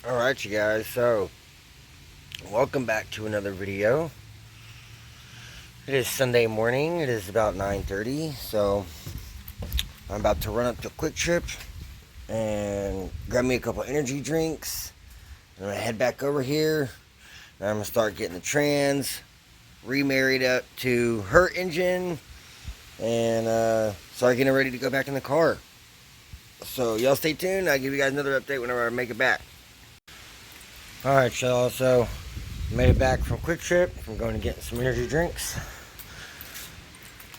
Alright, you guys, so welcome back to another video. It is Sunday morning. It is about 9:30, so I'm about to run up to Quick Trip and grab me a couple energy drinks. I'm going to head back over here, and I'm going to start getting the trans remarried up to her engine and start getting ready to go back in the car. So y'all stay tuned. I'll give you guys another update whenever I make it back. Alright, y'all, so made it back from Quick Trip. I'm going to get some energy drinks.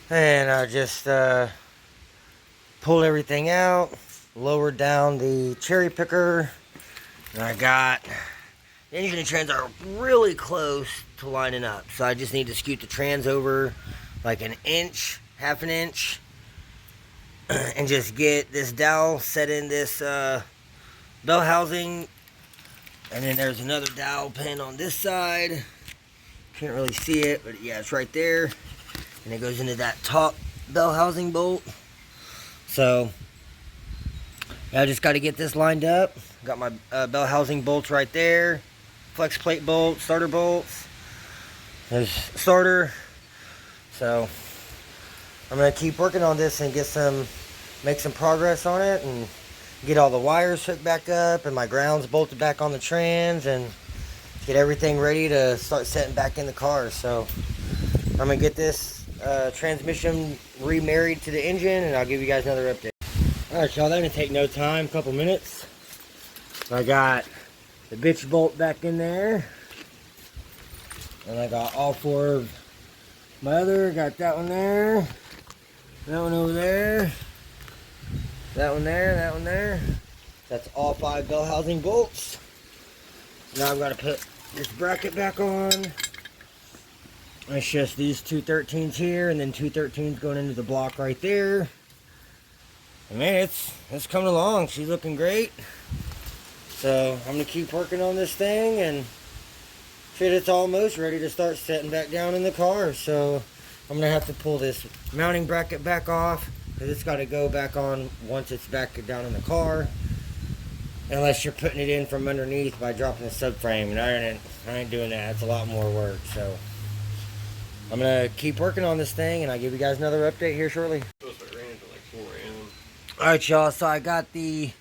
And I just pulled everything out, lowered down the cherry picker, and I got the engine and trans are really close to lining up. So I just need to scoot the trans over like an inch, half an inch, and just get this dowel set in this bell housing. And then there's another dowel pin on this side. Can't really see it, but yeah, it's right there. And it goes into that top bell housing bolt. So, yeah, I just got to get this lined up. Got my bell housing bolts right there. Flex plate bolts, starter bolts. There's starter. So, I'm going to keep working on this and make some progress on it. And get all the wires hooked back up and my grounds bolted back on the trans and get everything ready to start setting back in the car. So I'm going to get this transmission remarried to the engine and I'll give you guys another update. Alright, y'all, that didn't take no time, a couple minutes. I got the bitch bolt back in there. And I got all four of my other, got that one there, that one over there, that one there, that one there. That's all 5 bell housing bolts. Now I'm going to put this bracket back on. It's just these 2 13s here and then 2 13s going into the block right there. And man, it's coming along. She's looking great. So I'm going to keep working on this thing and shit, it's almost ready to start setting back down in the car. So I'm going to have to pull this mounting bracket back off. It's got to go back on once it's back down in the car, unless you're putting it in from underneath by dropping the subframe, and I ain't doing that. It's a lot more work. So I'm gonna keep working on this thing, and I'll give you guys another update here shortly. All right, y'all. So I got the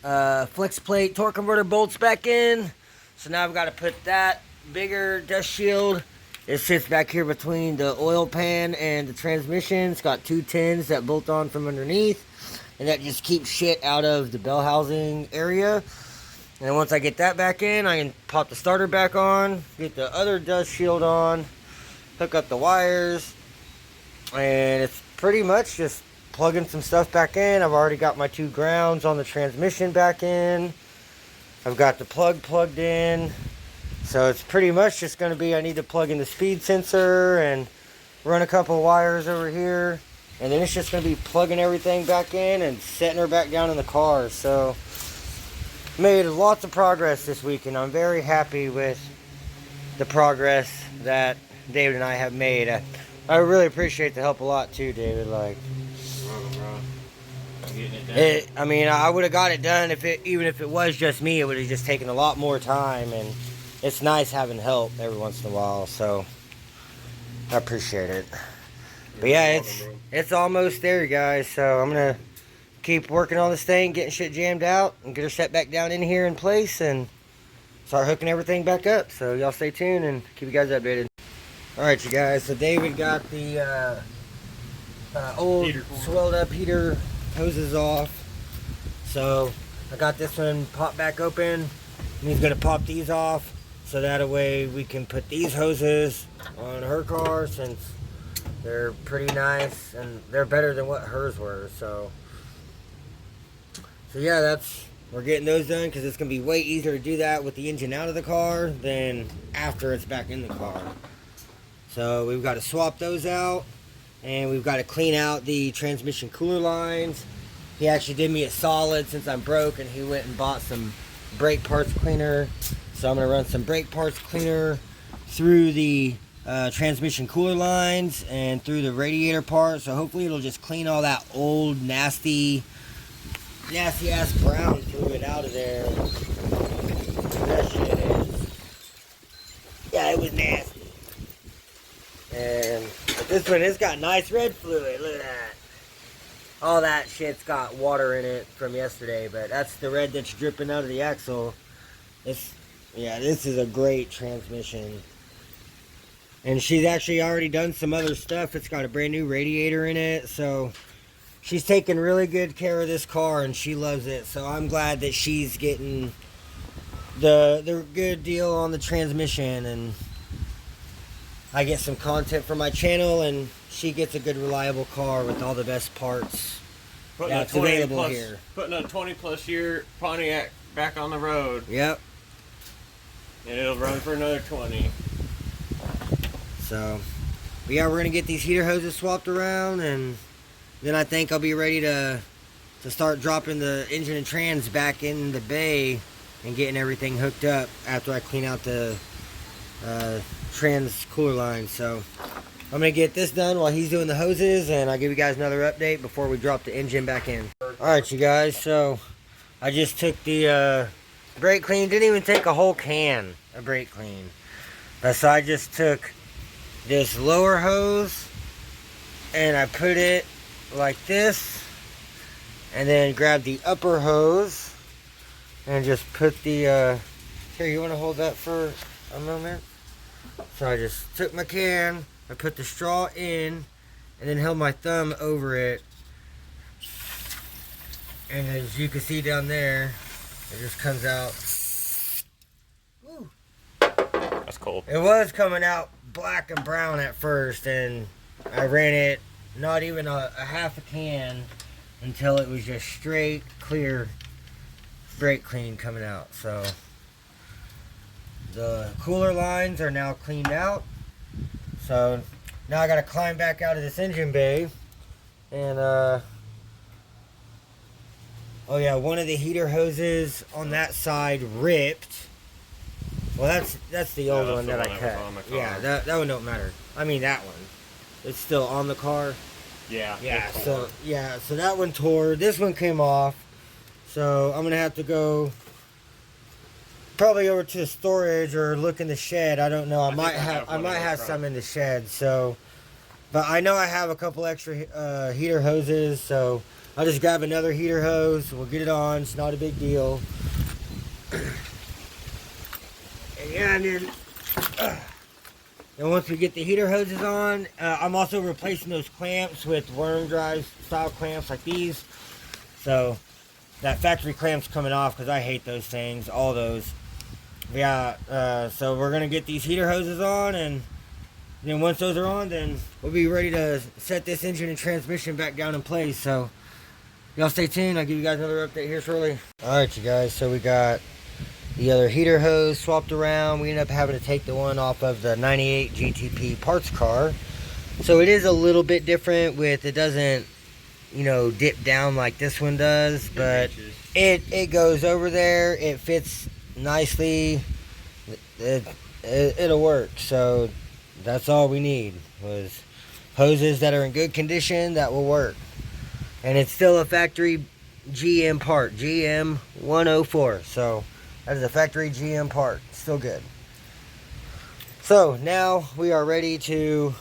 flex plate torque converter bolts back in. So now I've got to put that bigger dust shield. It sits back here between the oil pan and the transmission. It's got 2 tins that bolt on from underneath. And that just keeps shit out of the bell housing area. And then once I get that back in, I can pop the starter back on, get the other dust shield on, hook up the wires. And it's pretty much just plugging some stuff back in. I've already got my 2 grounds on the transmission back in. I've got the plug plugged in. So it's pretty much just going to be, I need to plug in the speed sensor and run a couple of wires over here. And then it's just going to be plugging everything back in and setting her back down in the car. So made lots of progress this week and I'm very happy with the progress that David and I have made. I really appreciate the help a lot too, David. Like, I mean, I would have got it done even if it was just me. It would have just taken a lot more time, and it's nice having help every once in a while, so I appreciate it. But yeah, it's almost there, guys. So I'm gonna keep working on this thing, getting shit jammed out, and get her set back down in here in place, and start hooking everything back up. So y'all stay tuned and keep you guys updated. All right, you guys. So David got the old swelled up heater hoses off. So I got this one popped back open, and he's gonna pop these off. So that way we can put these hoses on her car since they're pretty nice and they're better than what hers were. So yeah, we're getting those done because it's going to be way easier to do that with the engine out of the car than after it's back in the car. So we've got to swap those out and we've got to clean out the transmission cooler lines. He actually did me a solid since I'm broke and he went and bought some brake parts cleaner. So I'm going to run some brake parts cleaner through the transmission cooler lines and through the radiator part. So hopefully it'll just clean all that old, nasty ass brown fluid out of there. one, it's got nice red fluid. Look at that. All that shit's got water in it from yesterday, but that's the red that's dripping out of the axle. Yeah, this is a great transmission. And she's actually already done some other stuff. It's got a brand new radiator in it, so she's taking really good care of this car, and she loves it. So I'm glad that she's getting the good deal on the transmission, and I get some content for my channel, and she gets a good reliable car with all the best parts that's available here. Putting a 20+ year Pontiac back on the road. Yep. And it'll run for another 20. So, but yeah, we're gonna get these heater hoses swapped around, and then I think I'll be ready to start dropping the engine and trans back in the bay and getting everything hooked up after I clean out the trans cooler line. So I'm gonna get this done while he's doing the hoses, and I'll give you guys another update before we drop the engine back in. Alright, you guys, so I just took the brake clean. Didn't even take a whole can of brake clean. So I just took this lower hose and I put it like this, and then grabbed the upper hose and just put the here, you want to hold that for a moment? So I just took my can, I put the straw in, and then held my thumb over it, and as you can see down there, it just comes out. Woo. That's cold. It was coming out black and brown at first, and I ran it not even a half a can until it was just straight clear brake clean coming out. So the cooler lines are now cleaned out, so now I gotta climb back out of this engine bay, and oh yeah, one of the heater hoses on that side ripped. Well, that's the old one that I cut. Yeah, that one don't matter. I mean, that one. It's still on the car. Yeah. Yeah. So that one tore. This one came off. So I'm gonna have to go probably over to the storage or look in the shed. I don't know. I might have some in the shed. So, but I know I have a couple extra heater hoses. So I'll just grab another heater hose. We'll get it on. It's not a big deal. And then once we get the heater hoses on, I'm also replacing those clamps with worm drive style clamps like these. So that factory clamp's coming off because I hate those things, all those. Yeah, so we're gonna get these heater hoses on, and then once those are on, then we'll be ready to set this engine and transmission back down in place. So y'all stay tuned. I'll give you guys another update here shortly. All right, you guys. So we got the other heater hose swapped around. We ended up having to take the one off of the 98 GTP parts car. So it is a little bit different with, it doesn't, you know, dip down like this one does, but it goes over there. It fits nicely. It'll work. So that's all we need was hoses that are in good condition that will work. And it's still a factory GM part, GM 104. So that is a factory GM part. Still good. So now we are ready to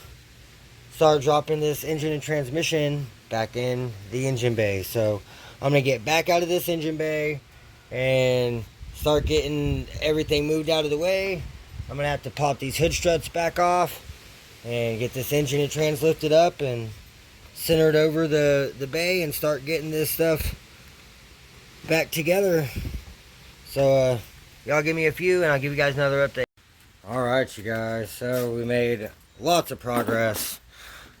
start dropping this engine and transmission back in the engine bay. So I'm going to get back out of this engine bay and start getting everything moved out of the way. I'm going to have to pop these hood struts back off and get this engine and trans lifted up and center it over the bay and start getting this stuff back together. So y'all give me a few and I'll give you guys another update. Alright, you guys, so we made lots of progress.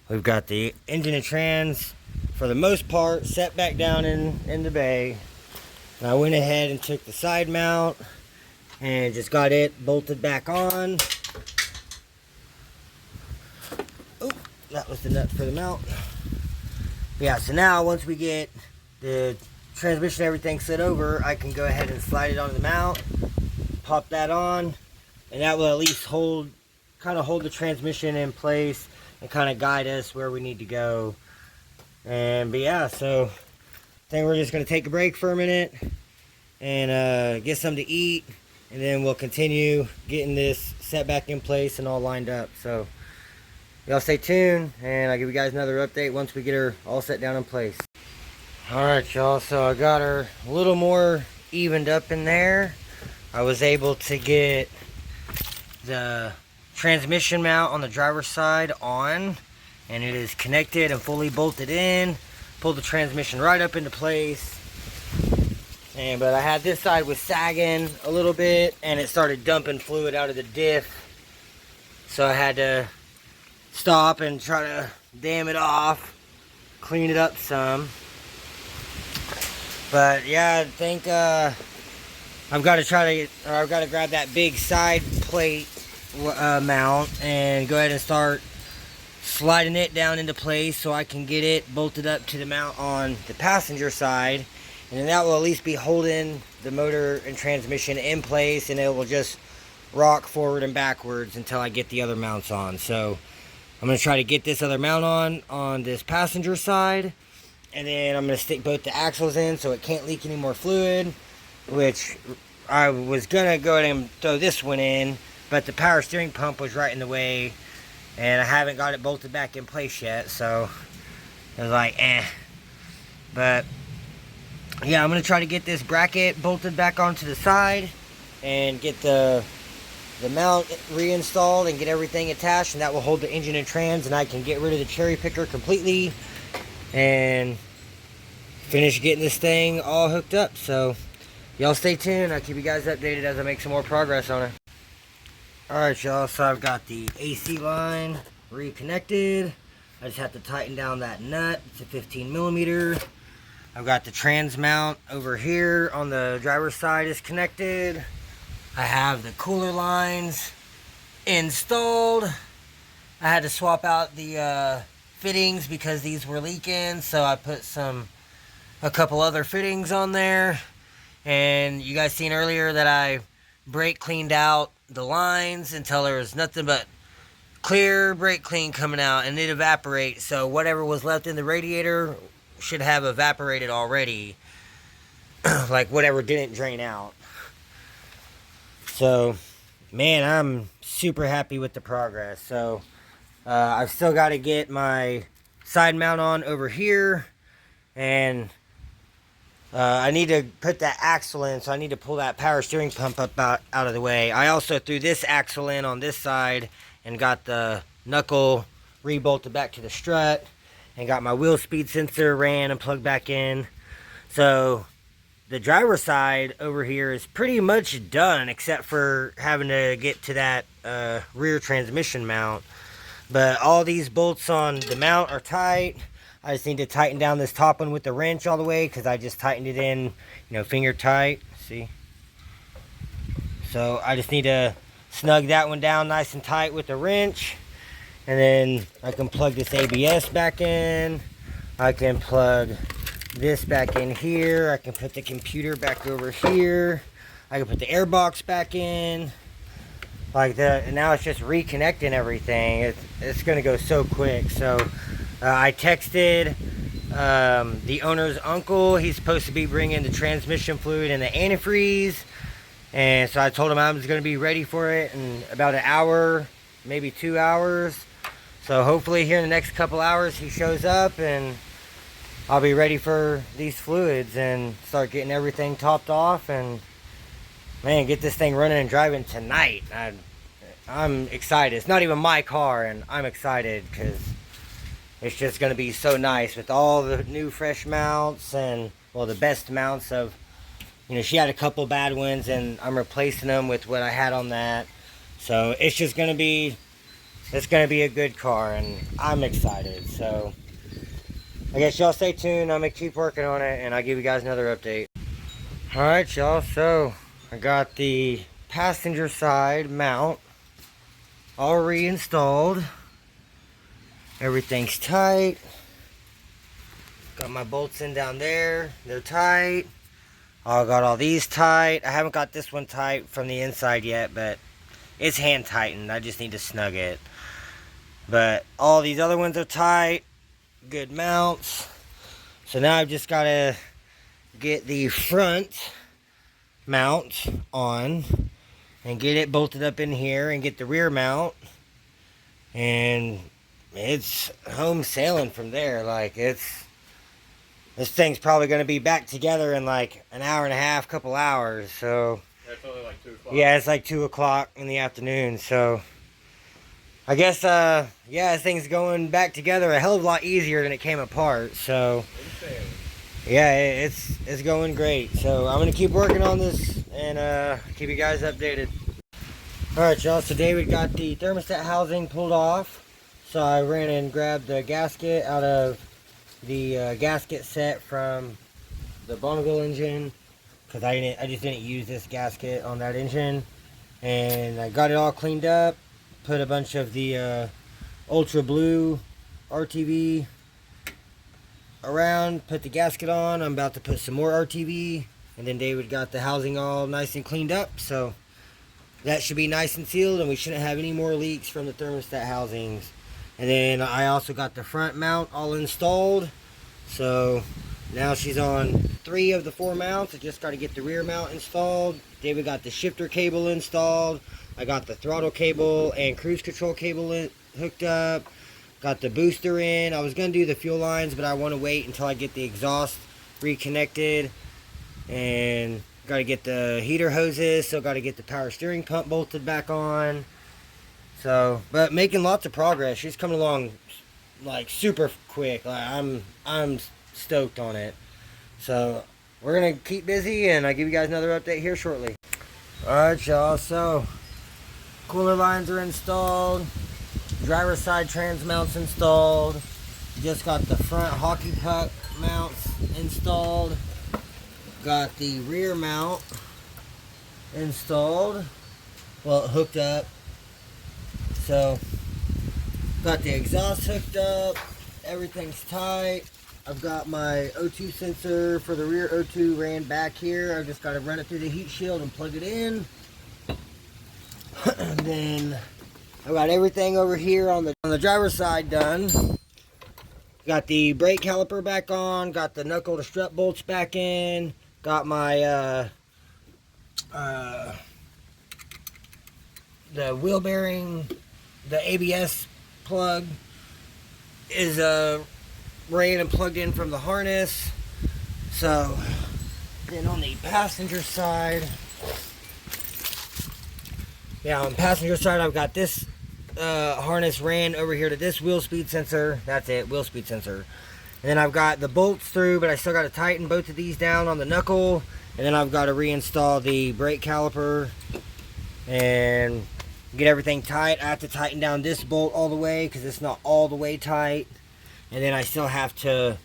We've got the engine and trans for the most part set back down in the bay. And I went ahead and took the side mount and just got it bolted back on. Oh, that was the nut for the mount. Yeah, so now once we get the transmission and everything set over, I can go ahead and slide it onto the mount, pop that on, and that will at least kind of hold the transmission in place and kind of guide us where we need to go. But yeah, so I think we're just going to take a break for a minute and get something to eat, and then we'll continue getting this set back in place and all lined up. So y'all stay tuned, and I'll give you guys another update once we get her all set down in place. Alright, y'all, so I got her a little more evened up in there. I was able to get the transmission mount on the driver's side on, and it is connected and fully bolted in. Pulled the transmission right up into place. But I had this side was sagging a little bit, and it started dumping fluid out of the diff. So I had to stop and try to dam it off, clean it up some. But yeah, I think I've got to grab that big side plate mount and go ahead and start sliding it down into place so I can get it bolted up to the mount on the passenger side, and then that will at least be holding the motor and transmission in place, and it will just rock forward and backwards until I get the other mounts on. So I'm going to try to get this other mount on this passenger side, and then I'm going to stick both the axles in so it can't leak any more fluid, which I was going to go ahead and throw this one in, but the power steering pump was right in the way, and I haven't got it bolted back in place yet, so I was like, eh. But yeah, I'm going to try to get this bracket bolted back onto the side and get the mount reinstalled and get everything attached, and that will hold the engine and trans, and I can get rid of the cherry picker completely and finish getting this thing all hooked up. So y'all stay tuned. I'll keep you guys updated as I make some more progress on it. Alright, y'all, so I've got the AC line reconnected. I just have to tighten down that nut. It's a 15 millimeter. I've got the trans mount over here on the driver's side is connected. I have the cooler lines installed. I had to swap out the fittings because these were leaking, so I put a couple other fittings on there. And you guys seen earlier that I brake cleaned out the lines until there was nothing but clear brake clean coming out, and it evaporates, so whatever was left in the radiator should have evaporated already. Like whatever didn't drain out. So man, I'm super happy with the progress. So I've still got to get my side mount on over here, and I need to put that axle in, so I need to pull that power steering pump up out of the way. I also threw this axle in on this side and got the knuckle rebolted back to the strut, and got my wheel speed sensor ran and plugged back in. So the driver's side over here is pretty much done, except for having to get to that rear transmission mount. But all these bolts on the mount are tight. I just need to tighten down this top one with the wrench all the way, because I just tightened it in, finger tight. See? So I just need to snug that one down nice and tight with the wrench. And then I can plug this ABS back in. I can plug this back in here. I can put the computer back over here. I can put the airbox back in. Like that. And now it's just reconnecting everything. It's going to go so quick. So I texted the owner's uncle. He's supposed to be bringing the transmission fluid and the antifreeze. And so I told him I was going to be ready for it in about an hour, maybe 2 hours. So hopefully here in the next couple hours he shows up, and I'll be ready for these fluids and start getting everything topped off, and man, get this thing running and driving tonight. I'm excited. It's not even my car, and I'm excited because it's just going to be so nice with all the new fresh mounts, and well, the best mounts of, she had a couple bad ones, and I'm replacing them with what I had on that. So it's just going to be, a good car, and I'm excited. So I guess y'all stay tuned. I'm going to keep working on it, and I'll give you guys another update. Alright, y'all, so I got the passenger side mount all reinstalled. Everything's tight. Got my bolts in down there. They're tight. I got all these tight. I haven't got this one tight from the inside yet, but it's hand tightened. I just need to snug it. But all these other ones are tight. Good mounts. So now I've just got to get the front mount on and get it bolted up in here, and get the rear mount, and it's home sailing from there. Like, this thing's probably going to be back together in like an hour and a half, couple hours. So That's only like 2 o'clock. yeah, it's like 2 o'clock in the afternoon. So I guess, yeah, this thing's going back together a hell of a lot easier than it came apart. So yeah, it's going great. So I'm going to keep working on this and keep you guys updated. Alright, y'all, so David got the thermostat housing pulled off. So I ran and grabbed the gasket out of the gasket set from the Bonneville engine, because I just didn't use this gasket on that engine. And I got it all cleaned up, put a bunch of the ultra blue RTV around, put the gasket on. I'm about to put some more RTV, and then David got the housing all nice and cleaned up, so that should be nice and sealed, and we shouldn't have any more leaks from the thermostat housings. And then I also got the front mount all installed, so now she's on 3 of the 4 mounts. I just got to get the rear mount installed. David got the shifter cable installed. I got the throttle cable and cruise control cable hooked up. Got the booster in. I was going to do the fuel lines, but I want to wait until I get the exhaust reconnected. And got to get the heater hoses. Still got to get the power steering pump bolted back on. So, but making lots of progress. She's coming along like super quick. Like, I'm stoked on it. So we're going to keep busy, and I'll give you guys another update here shortly. Alright, y'all. So cooler lines are installed. Driver's side trans mounts installed. Just got the front hockey puck mounts installed. Got the rear mount installed. Well, hooked up. So, got the exhaust hooked up. Everything's tight. I've got my O2 sensor for the rear O2 ran back here. I've just got to run it through the heat shield and plug it in. And then I got everything over here on the driver's side done. Got the brake caliper back on. Got the knuckle to strut bolts back in. Got my the wheel bearing, the ABS plug is ran and plugged in from the harness. So then on the passenger side, yeah, on the passenger side, I've got this harness ran over here to this wheel speed sensor. That's it, wheel speed sensor. And then I've got the bolts through, but I still got to tighten both of these down on the knuckle. And then I've got to reinstall the brake caliper and get everything tight. I have to tighten down this bolt all the way because it's not all the way tight. And then I still have to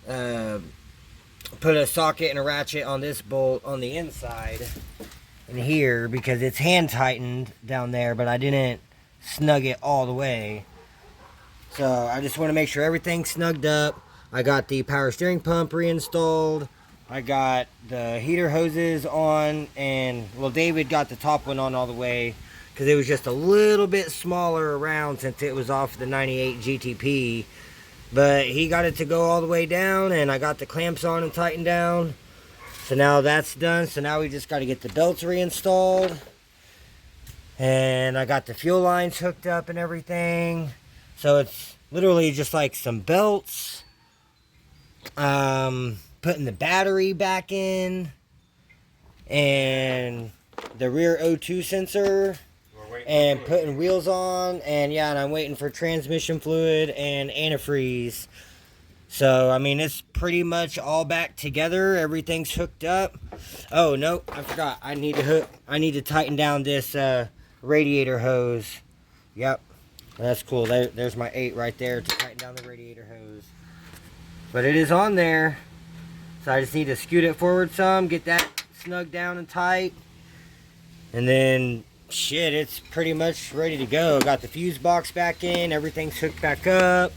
put a socket and a ratchet on this bolt on the inside in here because it's hand tightened down there, but I didn't snug it all the way. So I just want to make sure everything's snugged up. I got the power steering pump reinstalled. I got the heater hoses on, and well, David got the top one on all the way because it was just a little bit smaller around since it was off the 98 GTP. But he got it to go all the way down, and I got the clamps on and tightened down. So now that's done. So now we just got to get the belts reinstalled. And I got the fuel lines hooked up and everything. So it's literally just like some belts. Putting the battery back in. And the rear O2 sensor. And putting wheels on. And yeah, and I'm waiting for transmission fluid and antifreeze. So, I mean, it's pretty much all back together. Everything's hooked up. Oh, no, I forgot. I need to tighten down this radiator hose. Yep. That's cool. There's my 8 right there to tighten down the radiator hose. But it is on there. So I just need to scoot it forward some, get that snug down and tight. And then, shit, it's pretty much ready to go. Got the fuse box back in. Everything's hooked back up.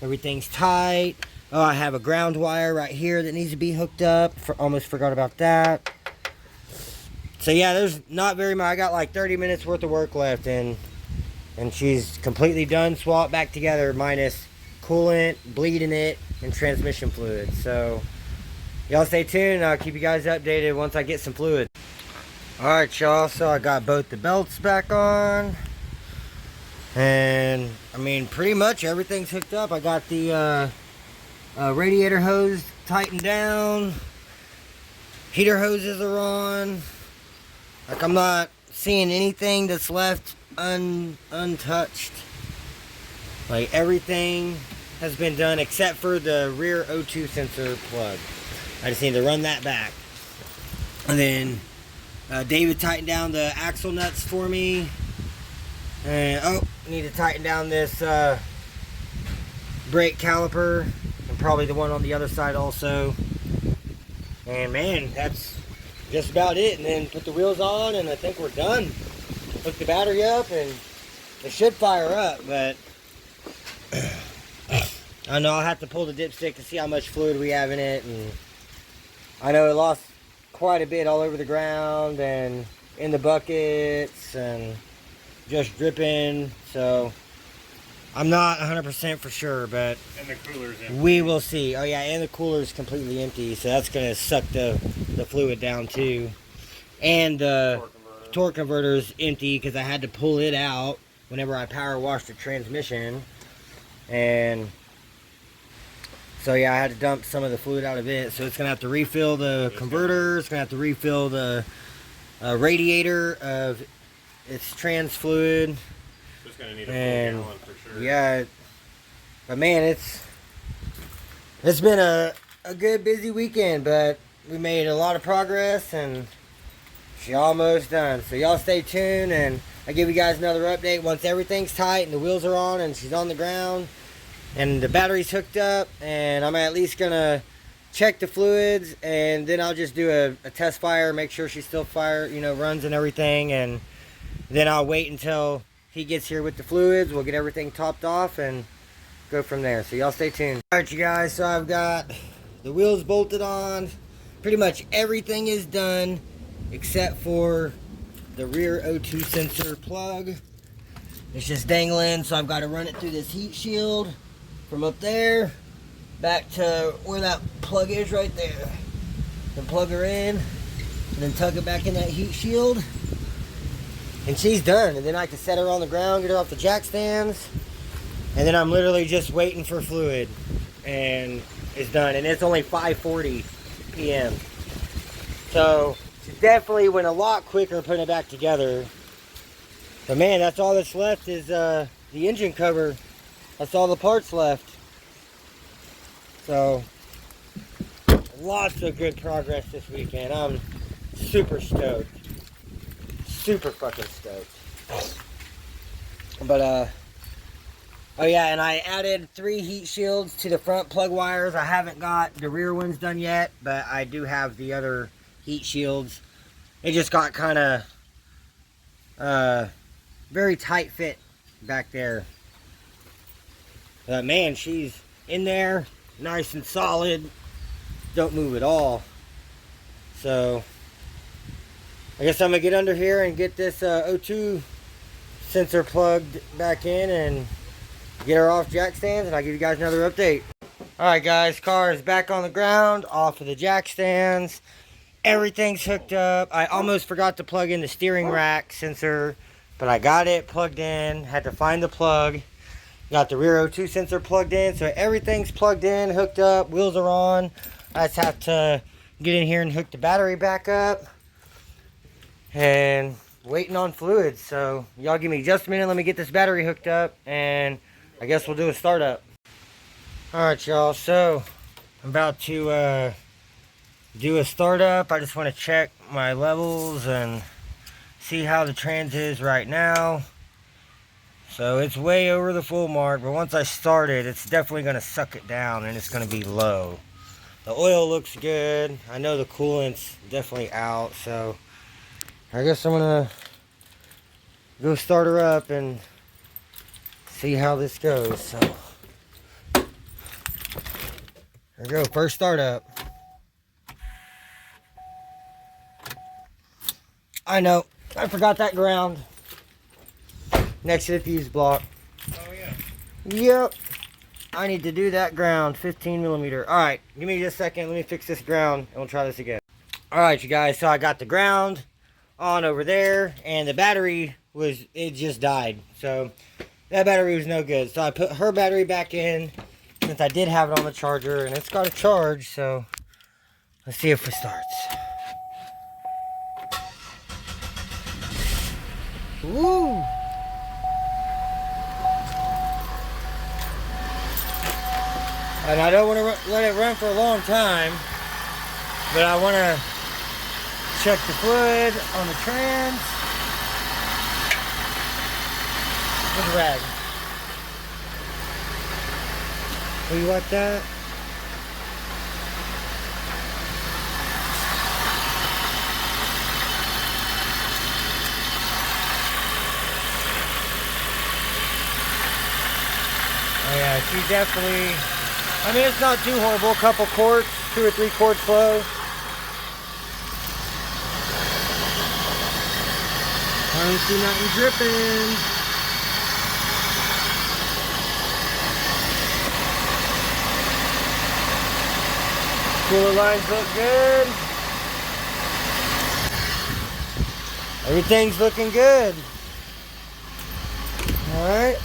Everything's tight. Oh, I have a ground wire right here that needs to be hooked up. Almost forgot about that. So yeah, there's not very much. I got like 30 minutes worth of work left, and she's completely done. Swap back together, minus coolant, bleeding it, and transmission fluid. So y'all stay tuned. I'll keep you guys updated once I get some fluid. All right, y'all. So I got both the belts back on. And I mean, pretty much everything's hooked up. I got the radiator hose tightened down. Heater hoses are on. Like, I'm not seeing anything that's left untouched. Like, everything has been done except for the rear O2 sensor plug. I just need to run that back. And then David tightened down the axle nuts for me. And need to tighten down this brake caliper, and probably the one on the other side also. And man, that's just about it. And then put the wheels on, and I think we're done. Hook the battery up, and it should fire up. But I know I'll have to pull the dipstick to see how much fluid we have in it. And I know it lost quite a bit all over the ground and in the buckets and just dripping. So I'm not 100% for sure, but And the cooler's empty. we will see. Oh yeah, and the cooler's completely empty, so that's gonna suck the fluid down too. And the torque converter's empty because I had to pull it out whenever I power washed the transmission. And so yeah, I had to dump some of the fluid out of it. So it's gonna have to refill the converter. It's gonna have to refill the radiator of its trans fluid. Just gonna need a full gallon for sure. Yeah, but man, it's been a good busy weekend, but we made a lot of progress and she's almost done. So y'all stay tuned, and I'll give you guys another update once everything's tight and the wheels are on and she's on the ground and the battery's hooked up, and I'm at least gonna check the fluids, and then I'll just do a test fire, make sure she's still runs and everything, and then I'll wait until he gets here with the fluids. We'll get everything topped off and go from there. So y'all stay tuned. Alright you guys, so I've got the wheels bolted on. Pretty much everything is done except for the rear O2 sensor plug. It's just dangling, so I've got to run it through this heat shield from up there back to where that plug is right there. Then plug her in and then tug it back in that heat shield. And she's done. And then I can set her on the ground, get her off the jack stands. And then I'm literally just waiting for fluid. And it's done. And it's only 5:40 p.m. So she definitely went a lot quicker putting it back together. But man, that's all that's left is the engine cover. That's all the parts left. So lots of good progress this weekend. I'm super stoked. Super fucking stoked. But oh yeah, and I added 3 heat shields to the front plug wires. I haven't got the rear ones done yet, but I do have the other heat shields. It just got kind of very tight fit back there. Man, she's in there, nice and solid, don't move at all. So I guess I'm gonna get under here and get this O2 sensor plugged back in and get her off jack stands, and I'll give you guys another update. Alright guys, car is back on the ground, off of the jack stands. Everything's hooked up. I almost forgot to plug in the steering rack sensor, but I got it plugged in. Had to find the plug. Got the rear O2 sensor plugged in, so everything's plugged in, hooked up, wheels are on. I just have to get in here and hook the battery back up. And waiting on fluids. So y'all give me just a minute, let me get this battery hooked up, and I guess we'll do a startup. Alright y'all, so I'm about to do a startup. I just want to check my levels and see how the trans is right now. So it's way over the full mark, but once I start it, it's definitely going to suck it down and it's going to be low. The oil looks good. I know the coolant's definitely out, so I guess I'm going to go start her up and see how this goes. So there we go, first startup. I know, I forgot that ground next to the fuse block. Oh yeah. Yep, I need to do that ground, 15 millimeter. All right, give me just a second. Let me fix this ground and we'll try this again. All right, you guys, so I got the ground on over there, and the battery it just died. So that battery was no good. So I put her battery back in since I did have it on the charger, and it's got a charge. So let's see if it starts. Woo! And I don't want to let it run for a long time, but I want to check the fluid on the trans. Where's the rag? Will you like that? Oh yeah, she definitely, I mean, it's not too horrible. A couple quarts, 2 or 3 quarts slow. I don't see nothing dripping. Cooler lines look good. Everything's looking good. All right.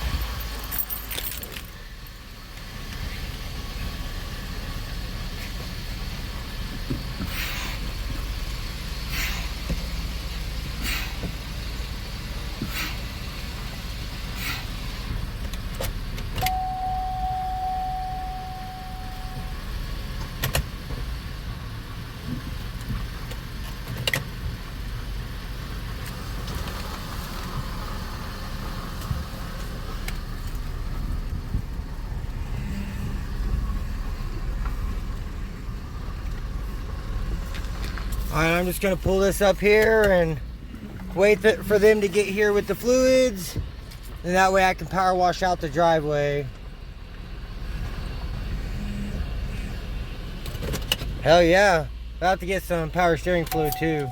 Alright, I'm just going to pull this up here and wait for them to get here with the fluids. And that way I can power wash out the driveway. Hell yeah. About to get some power steering fluid too.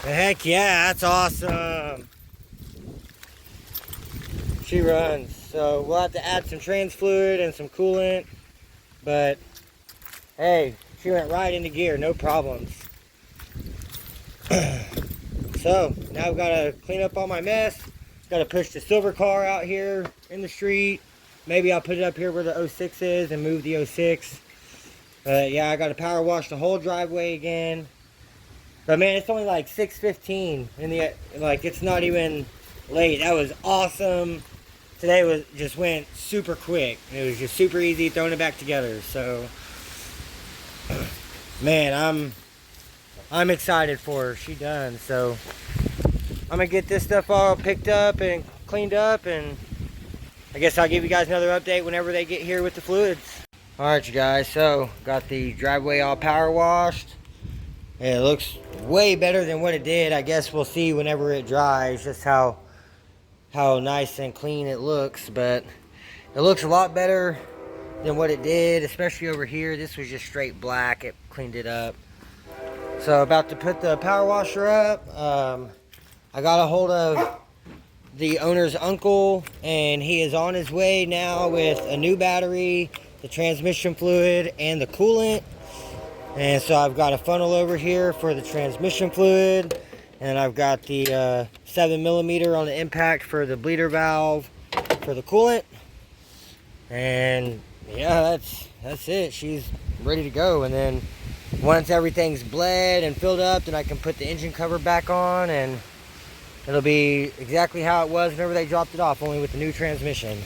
Heck yeah, that's awesome. She runs. So we'll have to add some trans fluid and some coolant. But hey, she went right into gear, no problems. So now I've got to clean up all my mess. Got to push the silver car out here in the street. Maybe I'll put it up here where the 06 is and move the 06. But yeah, I got to power wash the whole driveway again. But man, it's only like 6:15 in the, like, it's not even late. That was awesome. Today just went super quick. It was just super easy throwing it back together. So man, I'm excited for her. She done. So I'm gonna get this stuff all picked up and cleaned up, and I guess I'll give you guys another update whenever they get here with the fluids. Alright you guys, so got the driveway all power washed. It looks way better than what it did. I guess we'll see whenever it dries just how nice and clean it looks, but it looks a lot better than what it did, especially over here. This was just straight black. It cleaned it up. So about to put the power washer up. I got a hold of the owner's uncle, and he is on his way now with a new battery, the transmission fluid, and the coolant. And so I've got a funnel over here for the transmission fluid, and I've got the 7mm on the impact for the bleeder valve for the coolant. And yeah, that's it. She's ready to go. And then once everything's bled and filled up, then I can put the engine cover back on, and it'll be exactly how it was whenever they dropped it off, only with the new transmission.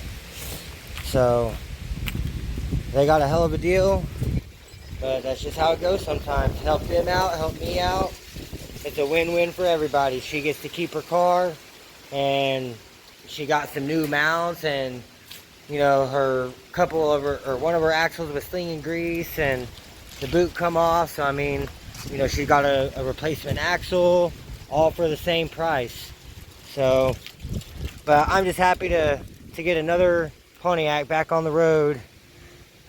So they got a hell of a deal, but that's just how it goes sometimes. Help them out, help me out. It's a win-win for everybody. She gets to keep her car, and she got some new mounts, and you know, one of her axles was slinging grease, and the boot come off. So I mean, you know, she got a replacement axle, all for the same price. So, but I'm just happy to get another Pontiac back on the road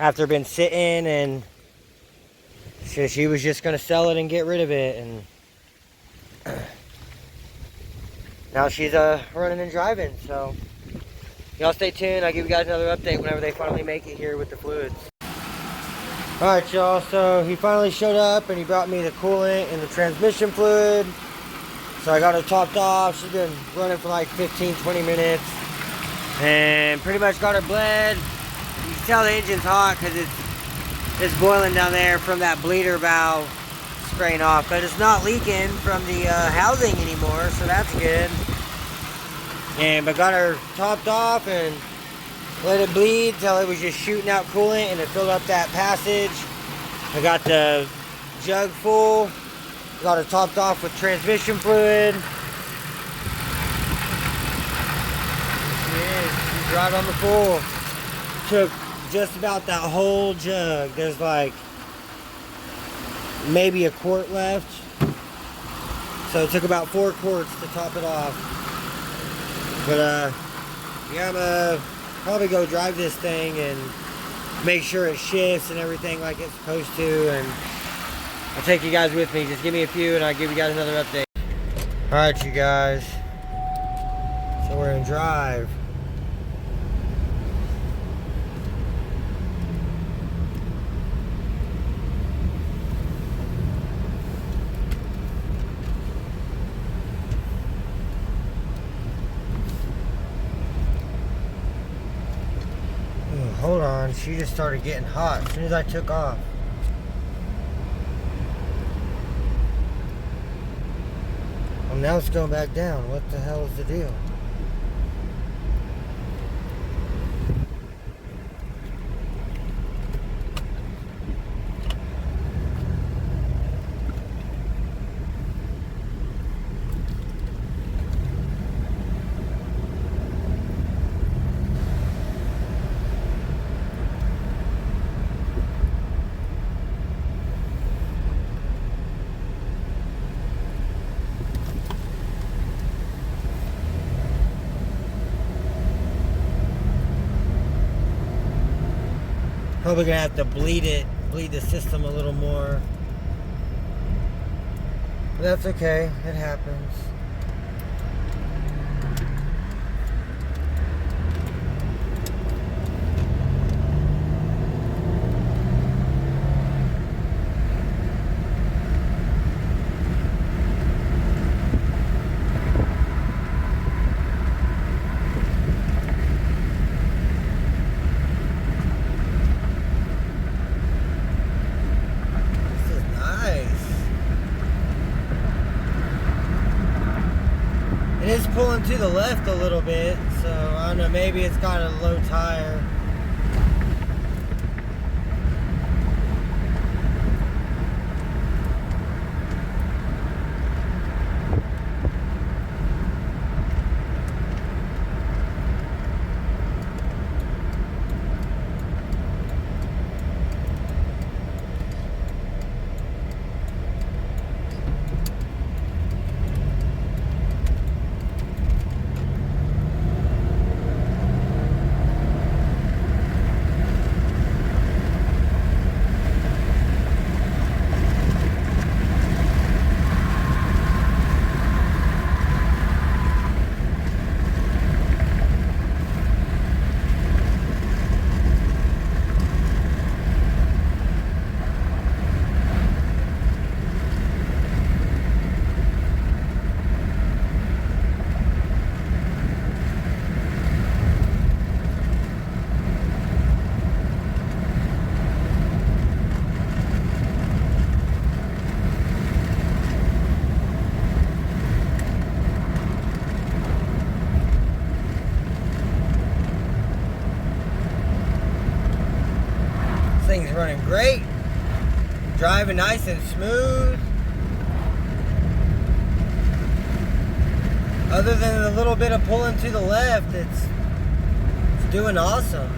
after been sitting, and she was just gonna sell it and get rid of it, and now she's running and driving. So y'all stay tuned. I'll give you guys another update whenever they finally make it here with the fluids. Alright y'all, so he finally showed up and he brought me the coolant and the transmission fluid. So I got her topped off. She's been running for like 15-20 minutes. And pretty much got her bled. You can tell the engine's hot because it's boiling down there from that bleeder valve spraying off. But it's not leaking from the housing anymore, so that's good. But got her topped off and let it bleed till it was just shooting out coolant and it filled up that passage. I got the jug full. Got her topped off with transmission fluid. She's right on the full. Took just about that whole jug. There's like maybe a quart left. So it took about 4 quarts to top it off. But yeah, I'm gonna probably go drive this thing and make sure it shifts and everything like it's supposed to, and I'll take you guys with me. Just give me a few and I'll give you guys another update. Alright, you guys. So we're in drive. Ooh, hold on, she just started getting hot as soon as I took off. Well, now it's going back down. What the hell is the deal? Probably gonna have to bleed the system a little more. But that's okay, it happens. It is pulling to the left a little bit, so I don't know, maybe it's got a low tire. Thing's running great, driving nice and smooth. Other than a little bit of pulling to the left, it's doing awesome.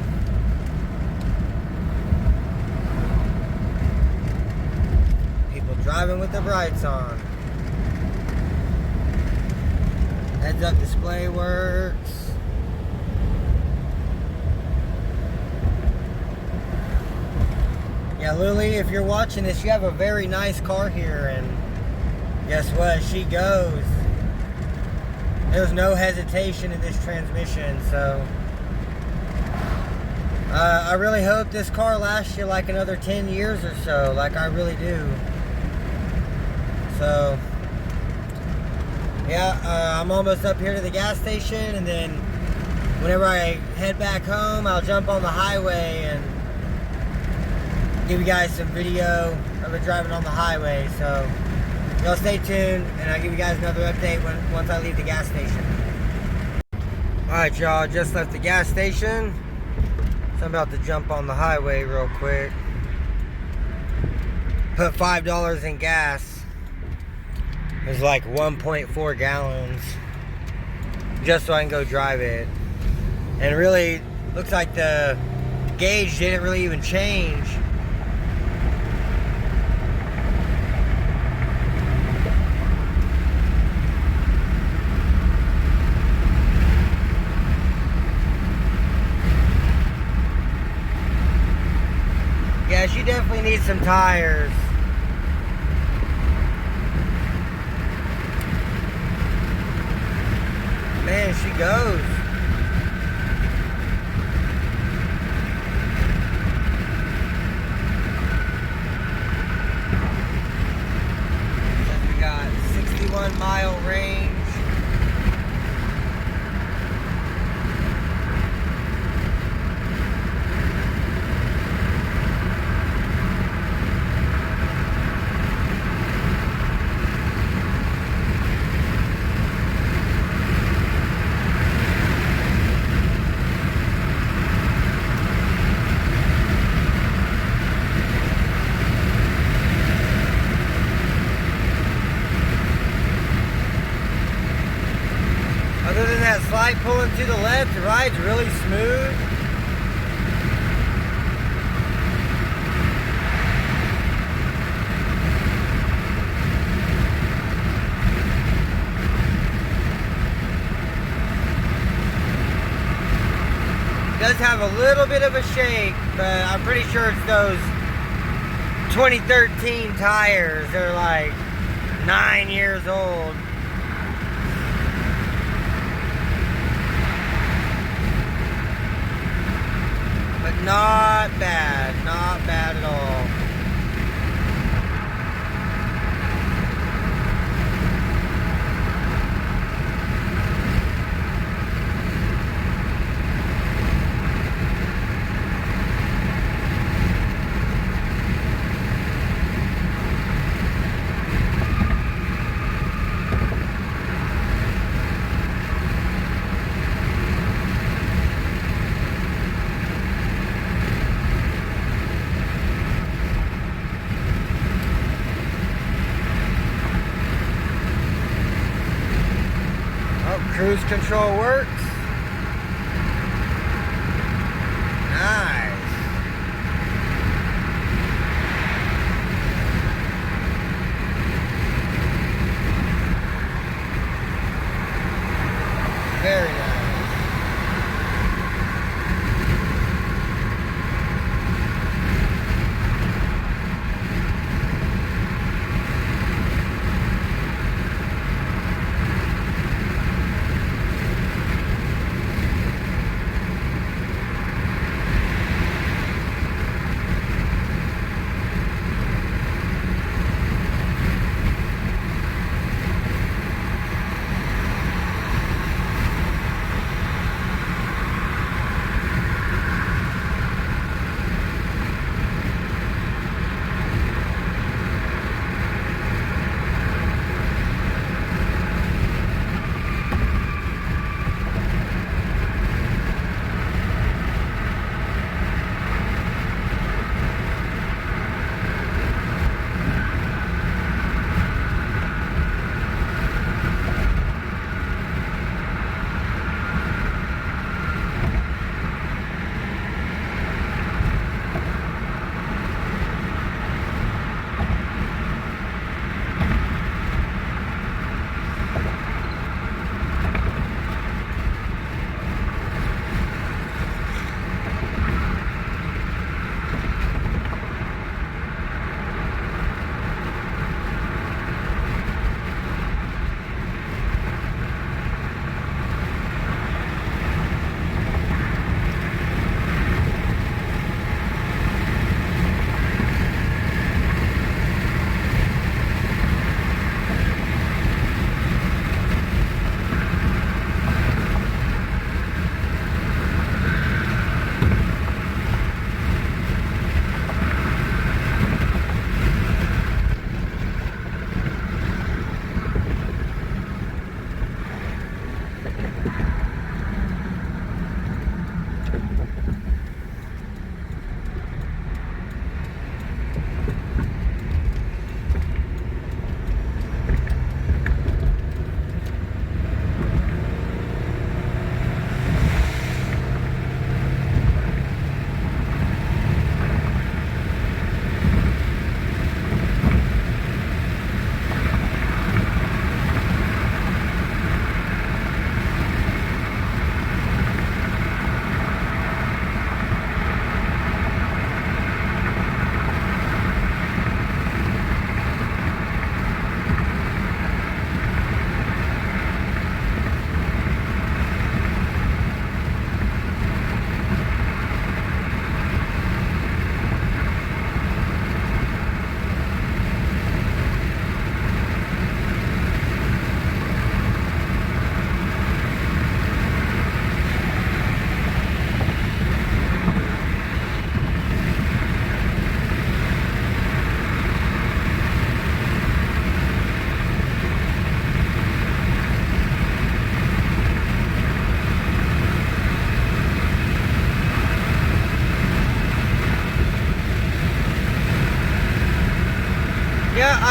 People driving with their brights on. Heads-up display works. Yeah, Lily, if you're watching this, you have a very nice car here, and guess what? She goes. There's no hesitation in this transmission, so I really hope this car lasts you like another 10 years or so, like I really do. So Yeah, I'm almost up here to the gas station, and then whenever I head back home, I'll jump on the highway and give you guys some video of it driving on the highway. So y'all stay tuned, and I'll give you guys another update once I leave the gas station. Alright, y'all, just left the gas station, so I'm about to jump on the highway real quick. Put $5 in gas. It's like 1.4 gallons, just so I can go drive it. And really, looks like the gauge didn't really even change. Yeah, she definitely needs some tires. Man, she goes. We got 61-mile range. Other than that slight pulling to the left, the ride's really smooth. It does have a little bit of a shake, but I'm pretty sure it's those 2013 tires. They're like 9 years old. But not bad at all. Cruise control works. Nice. Very nice.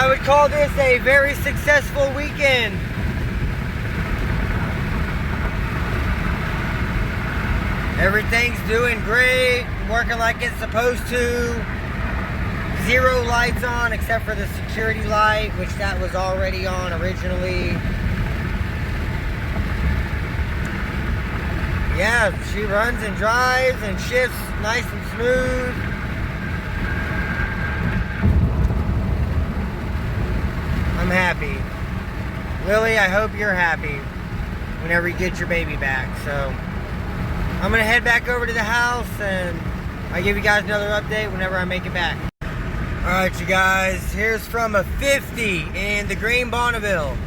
I would call this a very successful weekend. Everything's doing great, working like it's supposed to. 0 lights on except for the security light, which that was already on originally. Yeah, she runs and drives and shifts nice and smooth. I'm happy. Lily, I hope you're happy whenever you get your baby back. So I'm gonna head back over to the house and I'll give you guys another update whenever I make it back. Alright you guys, here's from a 50 in the green Bonneville.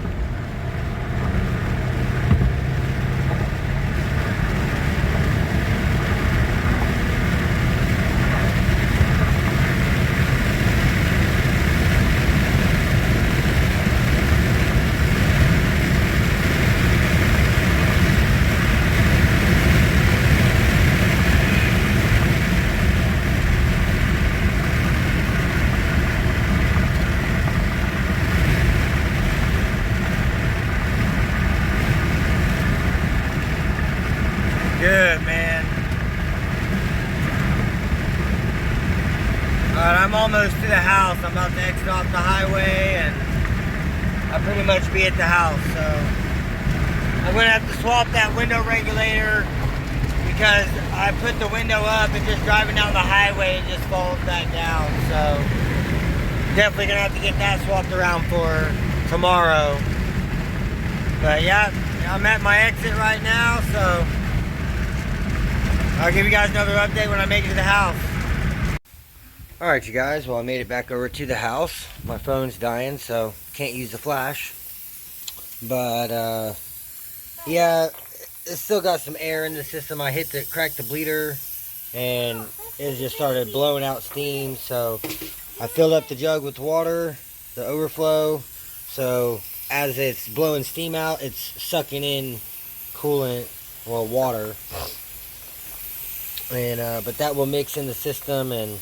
Good, man. Alright, I'm almost to the house. I'm about to exit off the highway and I'll pretty much be at the house. So I'm going to have to swap that window regulator because I put the window up and just driving down the highway it just falls back down. So definitely going to have to get that swapped around for tomorrow. But yeah, I'm at my exit right now, so I'll give you guys another update when I make it to the house. Alright you guys, well I made it back over to the house. My phone's dying, so can't use the flash. But yeah, it's still got some air in the system. I cracked the bleeder and it just started blowing out steam. So I filled up the jug with water, the overflow. So as it's blowing steam out, it's sucking in coolant, well, water. And but that will mix in the system and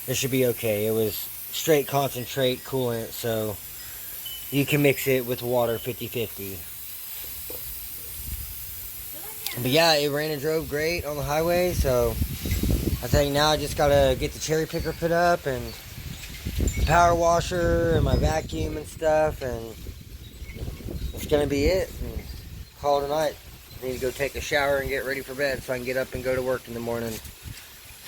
it should be okay. It was straight concentrate coolant, so you can mix it with water 50-50. But yeah, it ran and drove great on the highway, so I think now I just gotta get the cherry picker put up and the power washer and my vacuum and stuff, and that's gonna be it. And call it a night. I need to go take a shower and get ready for bed so I can get up and go to work in the morning.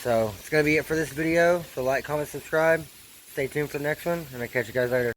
So it's going to be it for this video. So like, comment, subscribe. Stay tuned for the next one, and I'll catch you guys later.